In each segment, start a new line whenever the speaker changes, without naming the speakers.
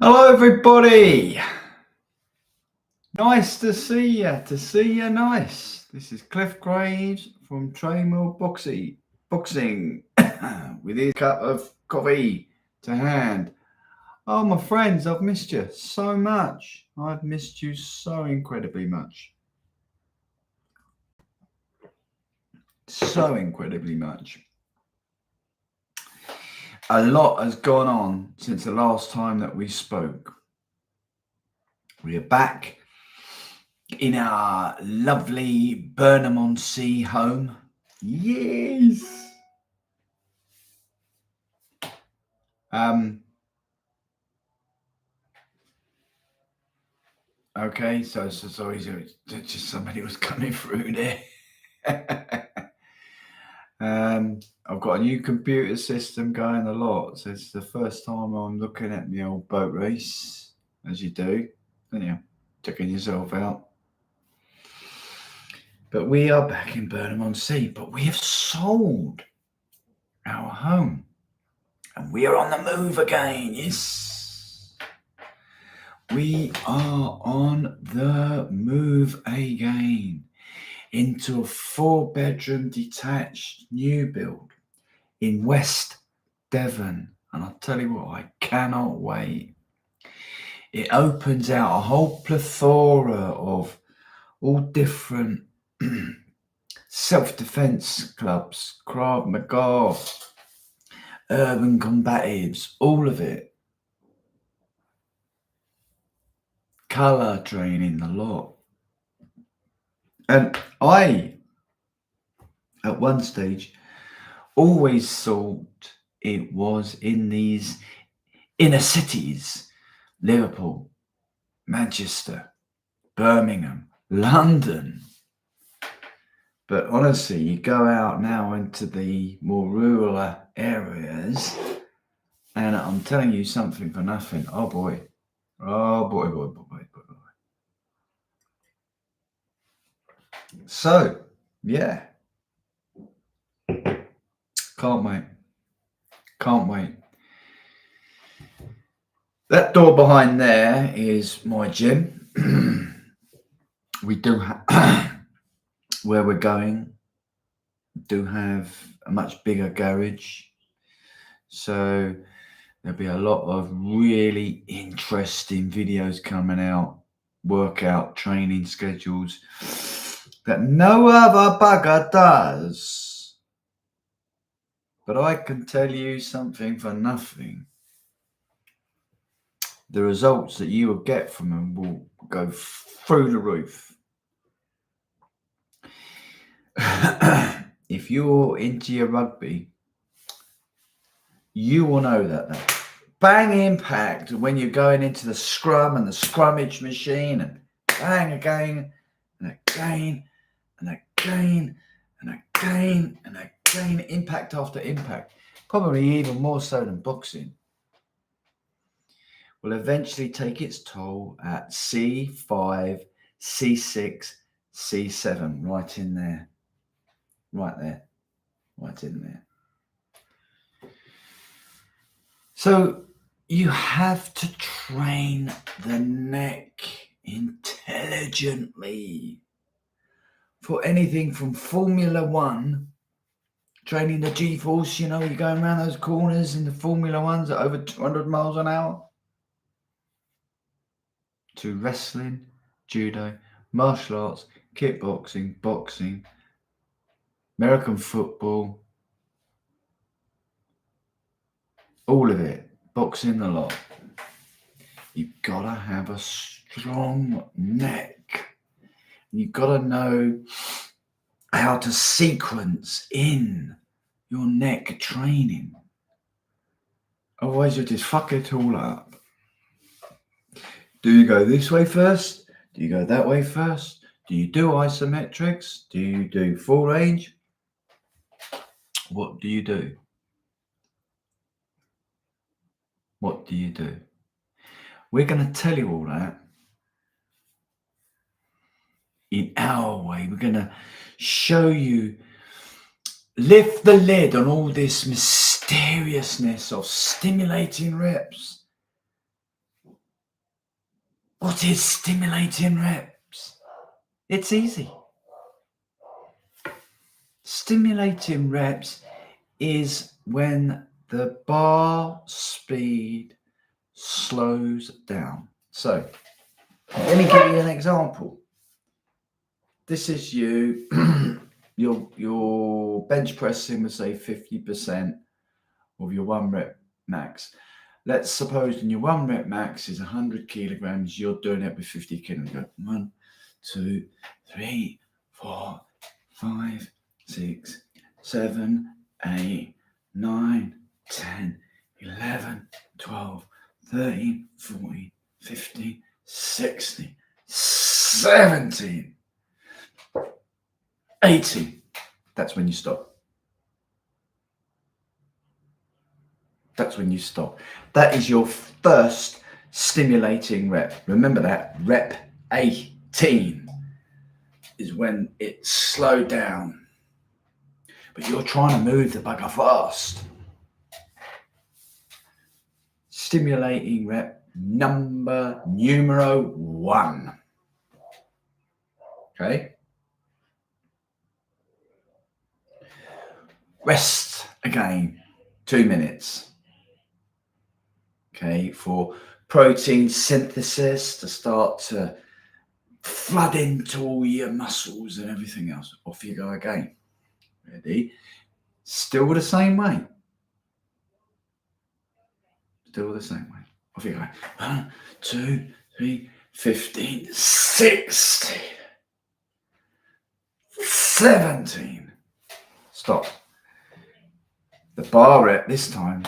Hello, everybody. Nice to see you. Nice. This is Cliff Graves from Trainwheel Boxing with his cup of coffee to hand. Oh, my friends, I've missed you so much. I've missed you so incredibly much. So incredibly much. A lot has gone on since the last time that we spoke. We are back in our lovely Burnham-on-Sea home. Yes. Okay, so sorry, just somebody was coming through there. I've got a new computer system going a lot, so it's the first time I'm looking at my old boat race, as you do, don't you? Checking yourself out. But we are back in Burnham-on-Sea, but we have sold our home, and we are on the move again. Yes, we are on the move again into a 4-bedroom detached new build in West Devon. And I'll tell you what, I cannot wait. It opens out a whole plethora of all different self-defense clubs, Krav Maga, urban combatives, all of it. Colour training, the lot. And I, at one stage, always thought it was in these inner cities, Liverpool, Manchester, Birmingham, London. But honestly, you go out now into the more rural areas, and I'm telling you something for nothing. Oh boy. So, yeah. Can't wait. That door behind there is my gym. We do have, where we're going, do have a much bigger garage. So there'll be a lot of really interesting videos coming out, workout training schedules that no other bugger does. But I can tell you something for nothing. The results that you will get from them will go through the roof. If you're into your rugby, you will know that bang impact when you're going into the scrum and the scrummage machine, and bang again and again and again and again and again, impact after impact, probably even more so than boxing, will eventually take its toll at C5, C6, C7, right in there. So you have to train the neck intelligently for anything from Formula One, training the G-force, you're going around those corners in the Formula Ones at over 200 miles an hour, to wrestling, judo, martial arts, kickboxing, boxing, American football, all of it, boxing a lot. You've got to have a strong neck. You've got to know how to sequence in your neck training. Otherwise, you'll just fuck it all up. Do you go this way first? Do you go that way first? Do you do isometrics? Do you do full range? What do you do? What do you do? We're going to tell you all that in our way. We're going to show you, lift the lid on all this mysteriousness of stimulating reps What is stimulating reps? It's easy. Stimulating reps is when the bar speed slows down. So let me give you an example. This is you, your bench pressing with say 50% of your 1 rep max. Let's suppose in your 1 rep max is 100 kilograms, you're doing it with 50 kilograms. 1, 2, 3, 4, 5, 6, 7, 8, 9, 10, 11, 12, 13, 14, 15, 16, 17, 18. That's when you stop. That's when you stop. That is your first stimulating rep. Remember that. Rep 18 is when it's slowed down. But you're trying to move the bugger fast. Stimulating rep numero 1. Okay. Rest again, 2 minutes. Okay, for protein synthesis to start to flood into all your muscles and everything else. Off you go again. Ready? Still the same way. Still the same way. Off you go. 1, 2, 3, 15, 16, 17. Stop. The bar rep this time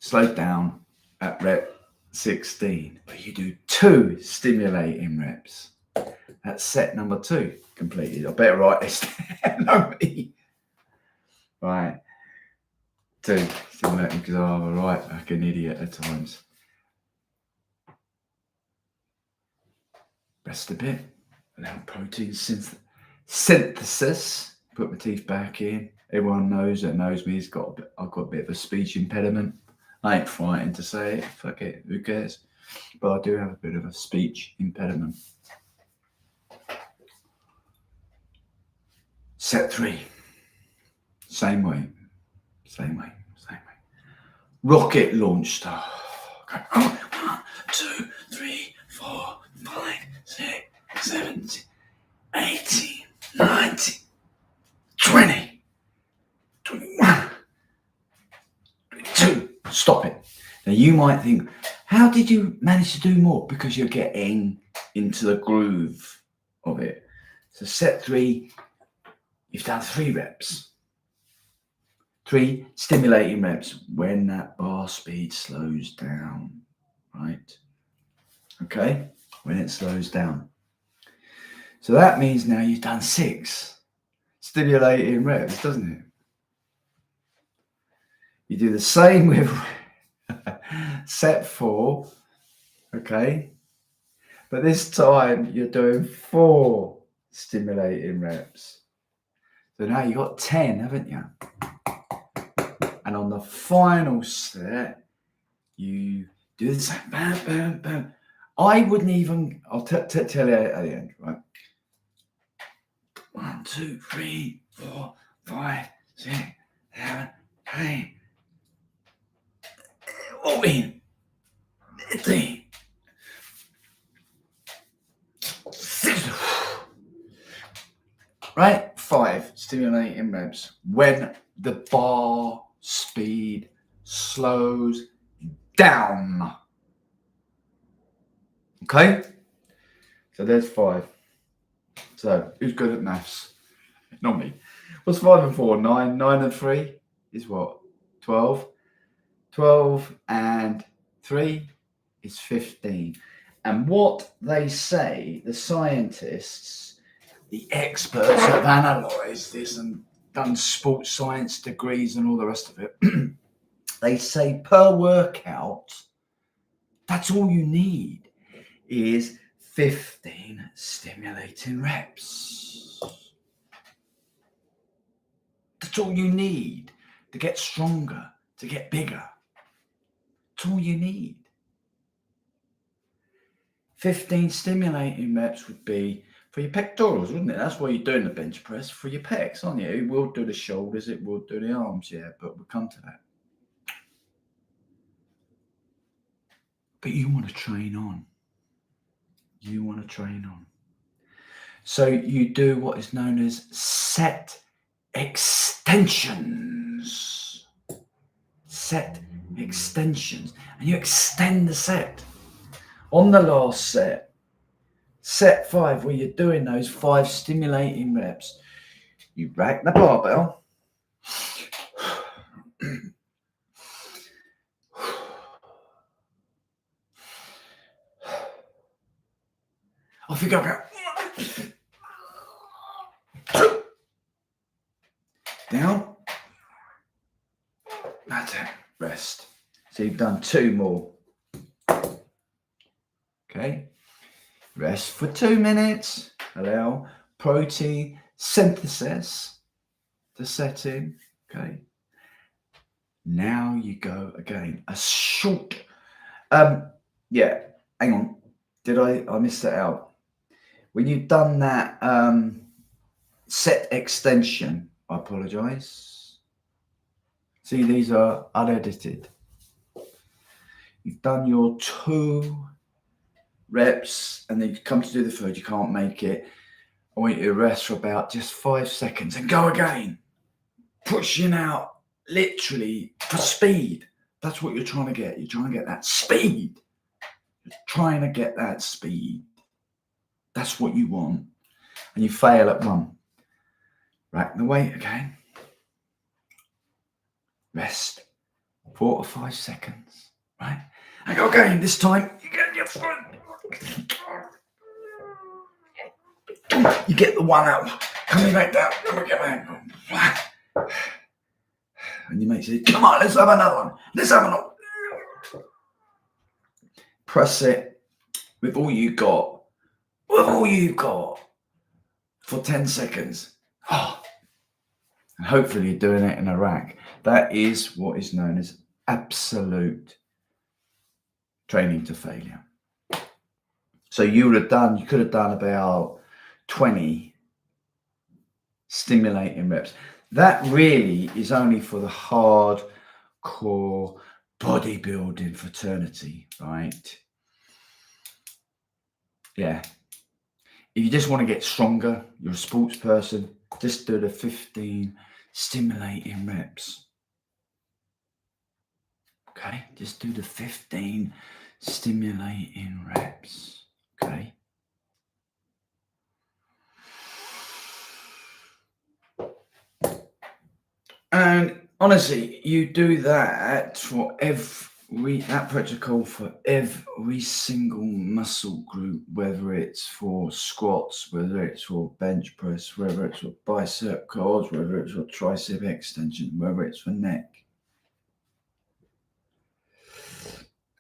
slowed down at rep 16, but you do 2 stimulating reps. That's set number 2 completed. I better write this down. No, me. Right. 2 stimulating, because I'm right like an idiot at times. Rest a bit. Allow protein synthesis. Put my teeth back in. Everyone knows me. I've got a bit of a speech impediment. I ain't frightened to say it. Fuck it. Who cares? But I do have a bit of a speech impediment. Set 3. Same way. Rocket launch style. Okay. 1, 2, 3, 4, 5, 6, 7, 18, 19, 20, 21, 22. Stop it. Now you might think, how did you manage to do more? Because you're getting into the groove of it. So set 3, you've done 3 reps. 3 stimulating reps when that bar speed slows down, right? Okay, when it slows down. So that means now you've done 6 stimulating reps, doesn't it? You do the same with set 4, okay? But this time you're doing 4 stimulating reps. So now you've got 10, haven't you? And on the final set, you do the same. Bam, bam, bam. I wouldn't even, I'll tell you at the end, right? 1, 2, 3, 4, 5, 6, 7, 8, 14, 15, 16. Right? 5 stimulating reps when the bar speed slows down. Okay? So there's 5. So who's good at maths? Not me. What's 5 and 4? 9. 9 and 3 is what? 12. 12 and 3 is 15. And what they say, the scientists, the experts have analysed this and done sports science degrees and all the rest of it. They say per workout, that's all you need is 15 stimulating reps. That's all you need to get stronger, to get bigger. That's all you need. 15 stimulating reps would be for your pectorals, wouldn't it? That's why you're doing the bench press, for your pecs, aren't you? It will do the shoulders, it will do the arms, yeah, but we'll come to that. But you want to train on. You want to train on. So you do what is known as set extensions. Set extensions. And you extend the set. On the last set, set 5, where you're doing those 5 stimulating reps, you rack the barbell. Off you go. Down. That's it. Rest. So you've done 2 more. Okay. Rest for 2 minutes. Allow protein synthesis to set in. Okay. Now you go again. A short. Yeah. Hang on. Did I miss that out? When you've done that set extension, I apologise. See, these are unedited. You've done your 2 reps and then you come to do the third, you can't make it. I want you to rest for about just 5 seconds and go again. Pushing out literally for speed. That's what you're trying to get. You're trying to get that speed. You're trying to get that speed. That's what you want. And you fail at 1. Rack the weight again. Rest 4 or 5 seconds. Right? And go again. This time you get your foot. You get the 1 out. Coming back down. Come on, and your mate says, come on, let's have another one. Let's have another one. Press it with all you got. With all you've got. For 10 seconds. Oh. And hopefully you're doing it in a rack. That is what is known as absolute training to failure. So you could have done about 20 stimulating reps. That really is only for the hardcore bodybuilding fraternity, right? Yeah. If you just want to get stronger, you're a sports person, just do the 15 stimulating reps. Okay, just do the 15 stimulating reps. Okay. And honestly, you do that for that protocol for every single muscle group, whether it's for squats, whether it's for bench press, whether it's for bicep curls, whether it's for tricep extension, whether it's for neck.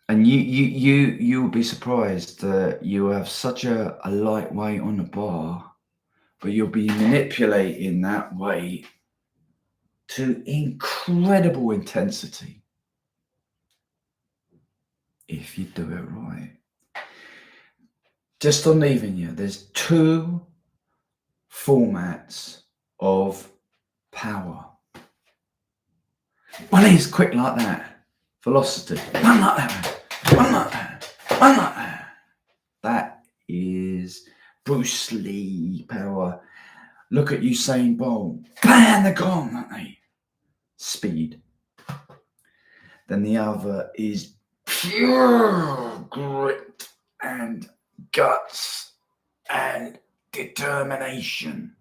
And you'll be surprised that you have such a light weight on the bar, but you'll be manipulating that weight to incredible intensity if you do it right. Just on leaving you, there's 2 formats of power. One is quick like that, velocity. One like that, one like that, one like that. That is Bruce Lee power. Look at Usain Bolt. Bam, they're gone, aren't they? Speed. Then the other is pure grit and guts and determination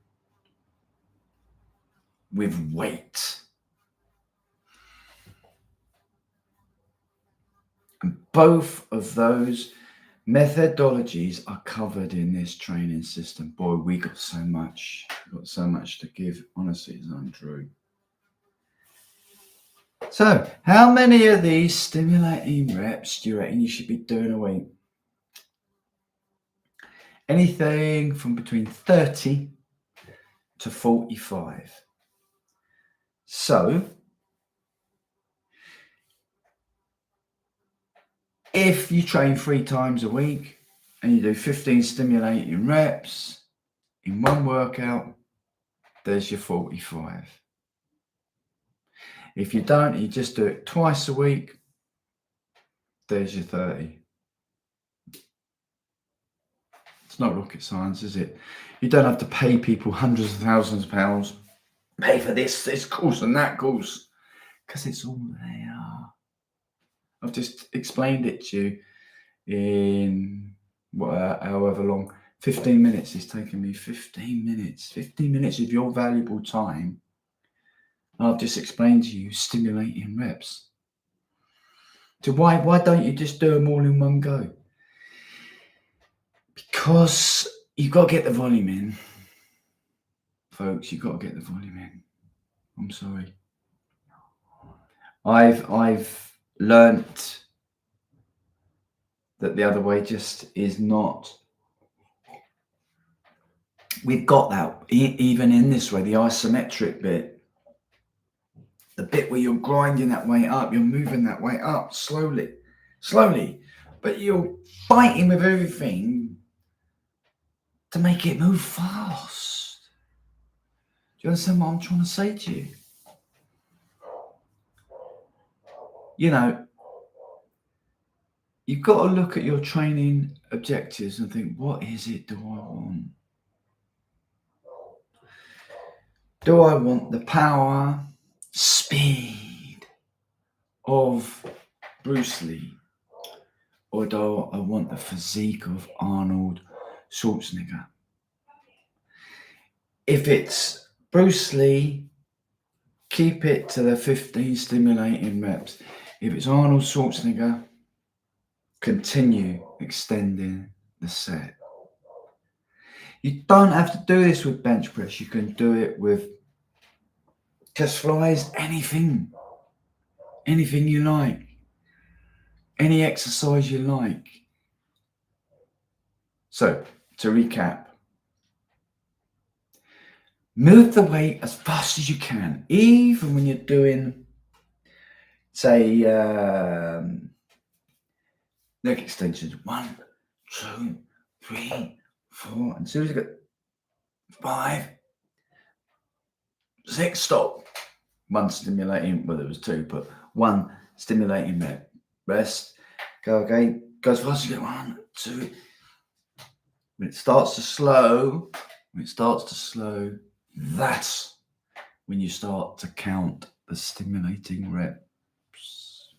with weight. And both of those methodologies are covered in this training system. Boy, we got so much to give. Honestly, it's untrue. So, how many of these stimulating reps do you reckon you should be doing a week? Anything from between 30 to 45. So, if you train 3 times a week and you do 15 stimulating reps in one workout, there's your 45. If you don't, you just do it twice a week, there's your 30. It's not rocket science, is it? You don't have to pay people hundreds of thousands of pounds, pay for this course and that course, because it's all there. I've just explained it to you in however long. 15 minutes. It's taken me 15 minutes. 15 minutes of your valuable time. I've just explained to you stimulating reps. So why don't you just do them all in one go? Because you've got to get the volume in. Folks, you've got to get the volume in. I'm sorry. I've learnt that the other way just is not. We've got that even in this way, the isometric bit, the bit where you're grinding that way up, you're moving that way up slowly, but you're fighting with everything to make it move fast. Do you understand what I'm trying to say to you? You know, you've got to look at your training objectives and think, what is it do I want? Do I want the power, speed of Bruce Lee? Or do I want the physique of Arnold Schwarzenegger? If it's Bruce Lee, keep it to the 15 stimulating reps. If it's Arnold Schwarzenegger, continue extending the set. You don't have to do this with bench press. You can do it with chest flies, anything you like, any exercise you like. So, to recap, move the weight as fast as you can, even when you're doing, say, leg extensions. 1, 2, 3, 4, and as soon as you get 5, 6, stop. 1 stimulating, well, there was 2, but 1 stimulating rep. Rest. Go again. Go as fast as you get. 1, 2. When it starts to slow, that's when you start to count the stimulating reps.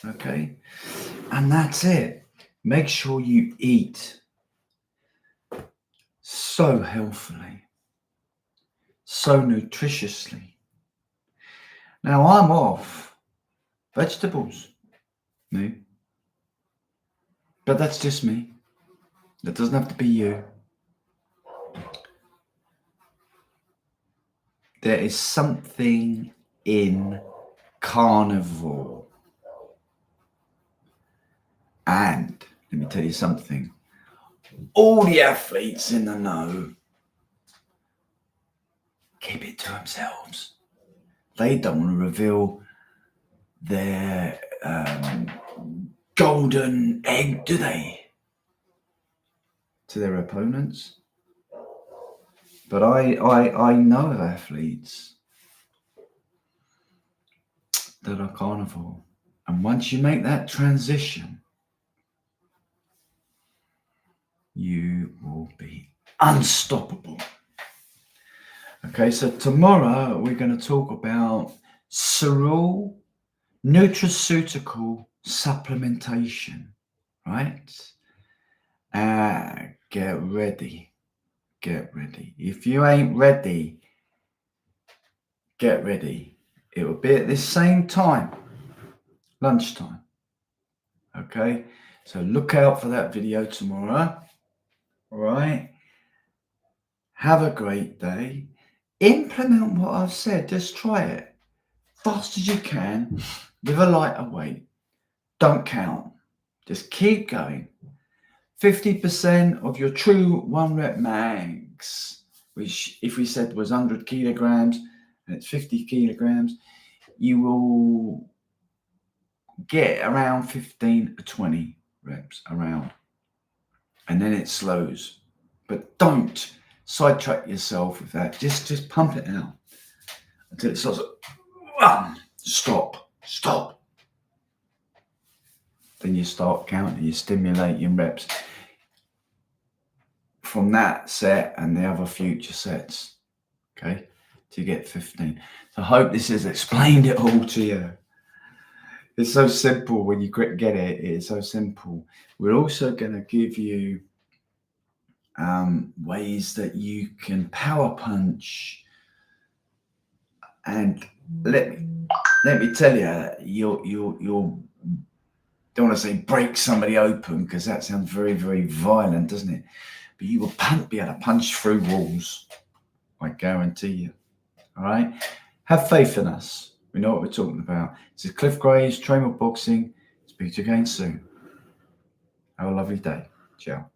Okay? And that's it. Make sure you eat so healthily, so nutritiously. Now I'm off vegetables, no? But that's just me. That doesn't have to be you. There is something in carnivore. And let me tell you something. All the athletes in the know keep it to themselves. They don't want to reveal their golden egg, do they? To their opponents. But I know of athletes that are carnivore. And once you make that transition, you will be unstoppable. Okay, so tomorrow we're going to talk about cereal nutraceutical supplementation, right? Get ready. If you ain't ready, get ready. It will be at this same time, lunchtime. Okay, so look out for that video tomorrow. All right. Have a great day. Implement what I've said. Just try it fast as you can with a lighter weight. Don't count. Just keep going. 50% of your true 1 rep max, which if we said was 100 kilograms and it's 50 kilograms, you will get around 15 to 20 reps around. and then it slows. But don't sidetrack yourself with that. Just pump it out until it starts. Stop. Then you start counting. You stimulate your reps from that set and the other future sets. Okay, to get 15. So I hope this has explained it all to you. It's so simple when you get it. It's so simple. We're also going to give you ways that you can power punch. And let me tell you, you'll don't want to say break somebody open because that sounds very, very violent, doesn't it? But you will be able to punch through walls. I guarantee you. All right? Have faith in us. We know what we're talking about. This is Cliff Graves, Trainer Boxing. Speak to you again soon. Have a lovely day. Ciao.